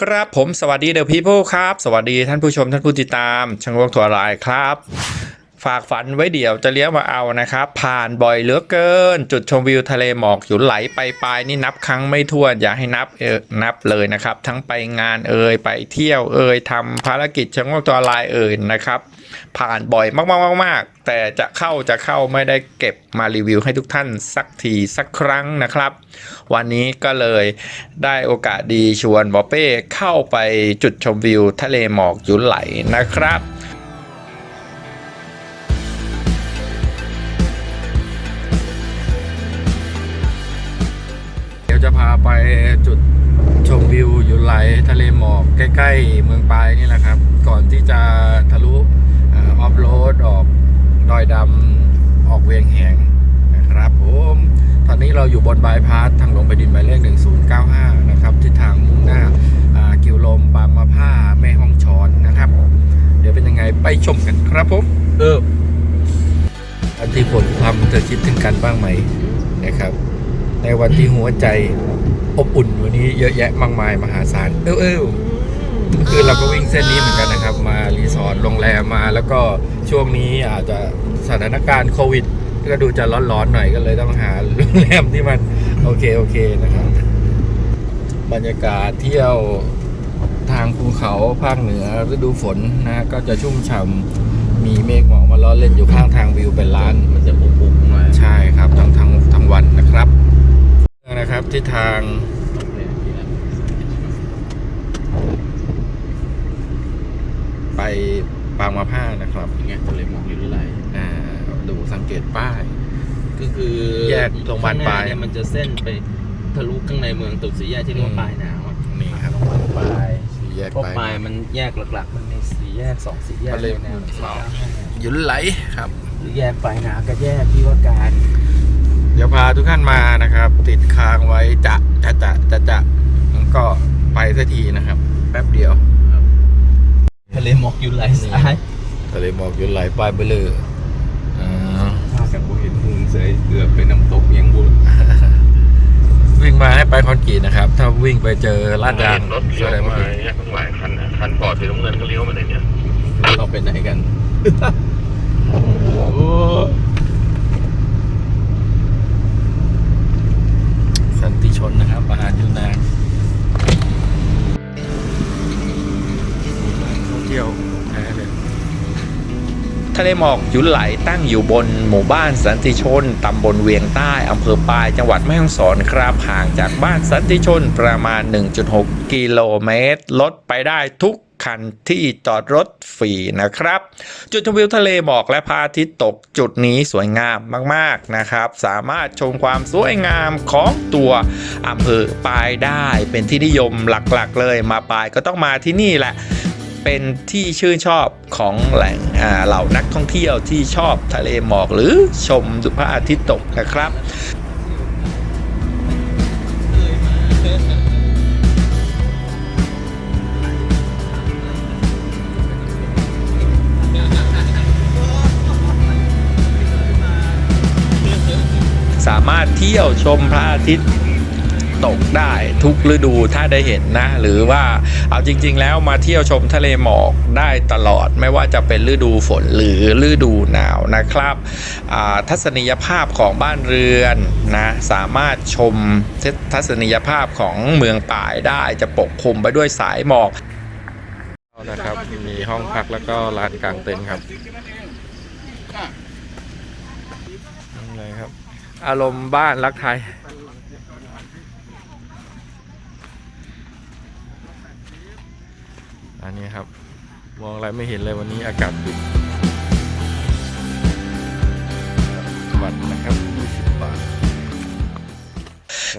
ครับผมสวัสดีเดอะพีเพิลครับสวัสดีท่านผู้ชมท่านผู้ติดตามช่างโลกทั่วรายครับฝากฝันไว้เดี๋ยวจะเลี้ยวมาเอานะครับผ่านบ่อยเหลือเกินจุดชมวิวทะเลหมอกหยุดไหลไปปลายนี่นับครั้งไม่ถ้วนอย่าให้นับเลยนะครับทั้งไปงานไปเที่ยวทำภารกิจช่างโลกทั่วรายนะครับผ่านบ่อยมากๆแต่จะเข้าไม่ได้เก็บมารีวิวให้ทุกท่านสักทีสักครั้งนะครับวันนี้ก็เลยได้โอกาสดีชวนบอเป้เข้าไปจุดชมวิวทะเลหมอกหยุดไหลนะครับเดี๋ยวจะพาไปจุดชมวิวหยุดไหลทะเลหมอกใกล้ๆเมืองปายนี่แหละครับก่อนที่จะทะลุออฟโรดออกดอยดำออกเวียงแหงนะครับผมตอนนี้เราอยู่บนบายพาสทางหลวงแผ่นดินหมายเลข1095นะครับที่ทางมุ่งหน้ากิวลมบางมะผ้าแม่ฮ่องชอนนะครับเดี๋ยวเป็นยังไงไปชมกันครับผมอันที่ผลทำเธอคิดถึงกันบ้างไหมนะครับในวันที่หัวใจอบอุ่นวันนี้เยอะแยะมากมายมหาศาลคือเราก็วิ่งเส้นนี้เหมือนกันนะครับมารีสอร์ทโรงแรมมาแล้วก็ช่วงนี้อาจจะสถานการณ์โควิดก็ดูจะร้อนๆหน่อยก็เลยต้องหาโรงแรมที่มันโอเคนะครับบรรยากาศเที่ยวทางภูเขาภาคเหนือฤดูฝนนะก็จะชุ่มฉ่ำมีเมฆหมอกมาล้อเล่นอยู่ข้างทางวิวเป็นล้านมันจะปุบๆหน่อยใช่ครับทั้งวันนะครับที่ทางไปบางมะผ้านะครับไงทะเลหมอกอยู่ไหลดูสังเกตป้ายก็คือแยกโรงพยาบาลปลายมันจะเส้นไปทะลุข้างในเมืองตึกสี่แยกที่เรียกว่าปลายหนาวนี่ครับปลายสี่แยกปลายมันแยกหลักๆมันมีสี่แยก4 4 แยกทะเลหมอกหยุดไหลครับหรือแยกปลายหนาวกับแยกที่ว่าการเดี๋ยวพาทุกท่านมานะครับติดค้างไว้จะมันก็ไปสักทีนะครับแป๊บเดียวทะเลหมอกอยู่ไหลซ้ายทะเลหมอกอยู่ไหลปลายไปเลยถ้ากันบุเห็นมุงเสยเกือบไปน้ำตกยังบุวิ่งมาให้ไปคอนกรีตนะครับถ้าวิ่งไปเจอลาดยางรถเลี้ยวมาเนี่ยทั้งหลายคันปอดสีน้ำเงินก็เลี้ยวมาเลยเนี่ยเราไปไหนกันสันติชนนะครับอาหารยูนานท่องเที่ยวแท้เลยทะเลหมอกหยุดไหลตั้งอยู่บนหมู่บ้านสันติชนตำบลเวียงใต้อำเภอปายจังหวัดแม่ฮ่องสอนครับห่างจากบ้านสันติชนประมาณ 1.6 กิโลเมตรลดไปได้ทุกคันที่จอดรถฟรีนะครับจุดชมวิวทะเลหมอกและพระอาทิตย์ตกจุดนี้สวยงามมากๆนะครับสามารถชมความสวยงามของตัวอำเภอปายได้เป็นที่นิยมหลักๆเลยมาปายก็ต้องมาที่นี่แหละเป็นที่ชื่นชอบของแหล่งเหล่านักท่องเที่ยวที่ชอบทะเลหมอกหรือชมพระอาทิตย์ตกนะครับสามารถเที่ยวชมพระอาทิตย์ตกได้ทุกฤดูถ้าได้เห็นนะหรือว่าเอาจริงๆแล้วมาเที่ยวชมทะเลหมอกได้ตลอดไม่ว่าจะเป็นฤดูฝนหรือฤดูหนาวนะครับทัศนียภาพของบ้านเรือนนะสามารถชมทัศนียภาพของเมืองป่ายได้จะปกคลุมไปด้วยสายหมอกนะครับมีห้องพักแล้วก็ลานกางเต็นท์ครับอะไรครับอารมณ์บ้านรักไทยอันนี้ครับมองอะไรไม่เห็นเลยวันนี้อากาศปิดบัตรนะครับ20 บาท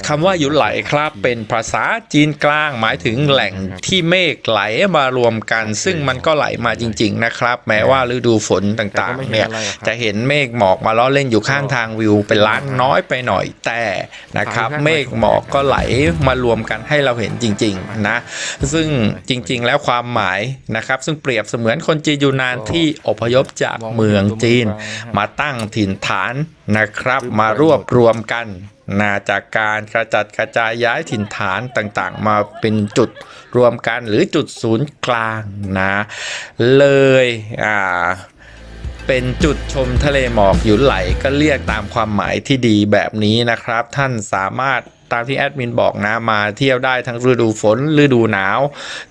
คำว่าหยุดไหลครับเป็นภาษาจีนกลางหมายถึงแหล่งที่เมฆไหลมารวมกันซึ่งมันก็ไหลมาจริงๆนะครับแม้ว่าฤดูฝนต่างๆเนี่ยจะเห็นเมฆหมอกมาล้อเล่นอยู่ข้างทางวิวเป็นล้านน้อยไปหน่อยแต่นะครับเมฆหมอกก็ไหลมารวมกันให้เราเห็นจริงๆนะซึ่งจริงๆแล้วความหมายนะครับซึ่งเปรียบเสมือนคนจีนยูนานที่อพยพจากเมืองจีนมาตั้งถิ่นฐาน นะครับมารวบรวมกันจากการกระจัดกระจายย้ายถิ่นฐานต่างๆมาเป็นจุดรวมกันหรือจุดศูนย์กลางเลยเป็นจุดชมทะเลหมอกหยุนไหลก็เรียกตามความหมายที่ดีแบบนี้นะครับท่านสามารถตามที่แอดมินบอกมาเที่ยวได้ทั้งฤดูฝนฤดูหนาว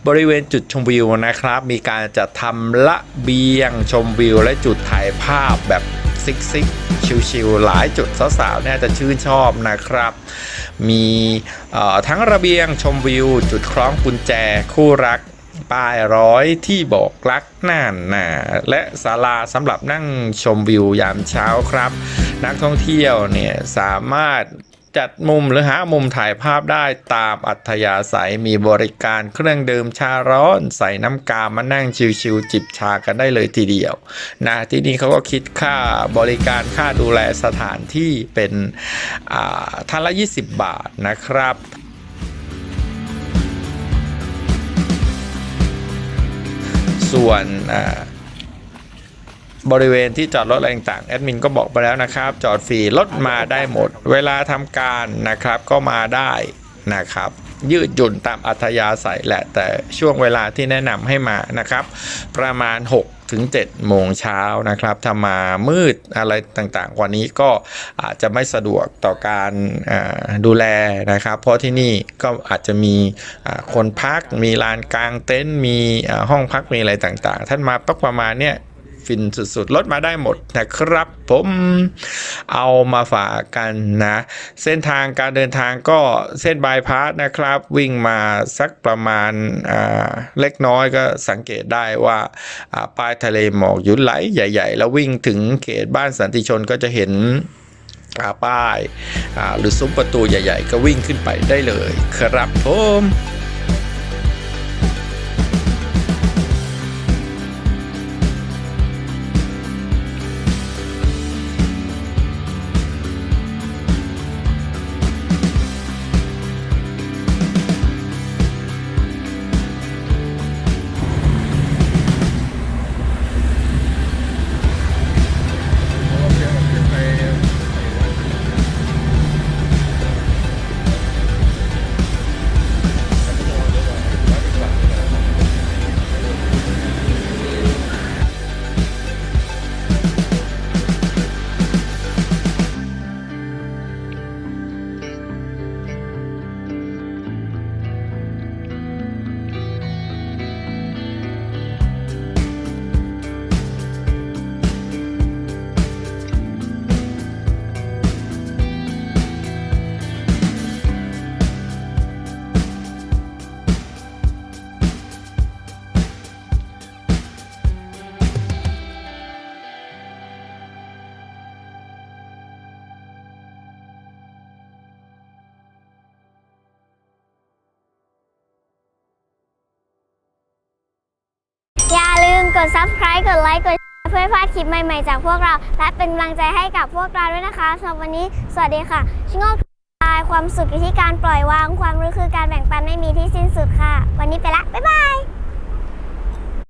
บริเวณจุดชมวิวนะครับมีการจัดทำระเบียงชมวิวและจุดถ่ายภาพแบบซิกชิลๆหลายจุดสาวๆเนี่ยจะชื่นชอบนะครับมีทั้งระเบียงชมวิวจุดคล้องกุญแจคู่รักป้ายร้อยที่บอกรักน่านและศาลาสำหรับนั่งชมวิวยามเช้าครับนักท่องเที่ยวเนี่ยสามารถจัดมุมหรือหามุมถ่ายภาพได้ตามอัธยาศัยมีบริการเครื่องดื่มชาร้อนใส่น้ำกามานั่งชิลๆจิบชากันได้เลยทีเดียวที่นี่เขาก็คิดค่าบริการค่าดูแลสถานที่เป็นท่านละ20 บาทนะครับส่วนบริเวณที่จอดรถอะไรต่างๆแอดมินก็บอกไปแล้วนะครับจอดฟรีรถมาได้หมดเวลาทำการนะครับก็มาได้นะครับยืดหยุ่นตามอัธยาศัยแหละแต่ช่วงเวลาที่แนะนำให้มานะครับประมาณ6 ถึง 7 โมงเช้านะครับถ้ามามืดอะไรต่างๆกว่านี้ก็อาจจะไม่สะดวกต่อการดูแลนะครับเพราะที่นี่ก็อาจจะมีคนพักมีลานกลางเต็นท์มีห้องพักมีอะไรต่างๆท่านมาประมาณเนี้ยฟินสุดๆรถมาได้หมดนะครับผมเอามาฝากกันเส้นทางการเดินทางก็เส้นบายพาสนะครับวิ่งมาสักประมาณเล็กน้อยก็สังเกตได้ว่าป้ายทะเลหมอกหยุนไหลใหญ่ๆแล้ววิ่งถึงเขตบ้านสันติชนก็จะเห็นป้ายหรือซุ้มประตูใหญ่ๆก็วิ่งขึ้นไปได้เลยครับผมอย่าลืมกด Subscribe กดไลค์กดแชร์เพื่อไม่พลาดคลิปใหม่ๆจากพวกเราและเป็นกำลังใจให้กับพวกเราด้วยนะคะสำหรับวันนี้สวัสดีค่ะชโงกความสุขอยู่ที่การปล่อยวางความรู้คือการแบ่งปันไม่มีที่สิ้นสุดค่ะวันนี้ไปละบ๊ายบาย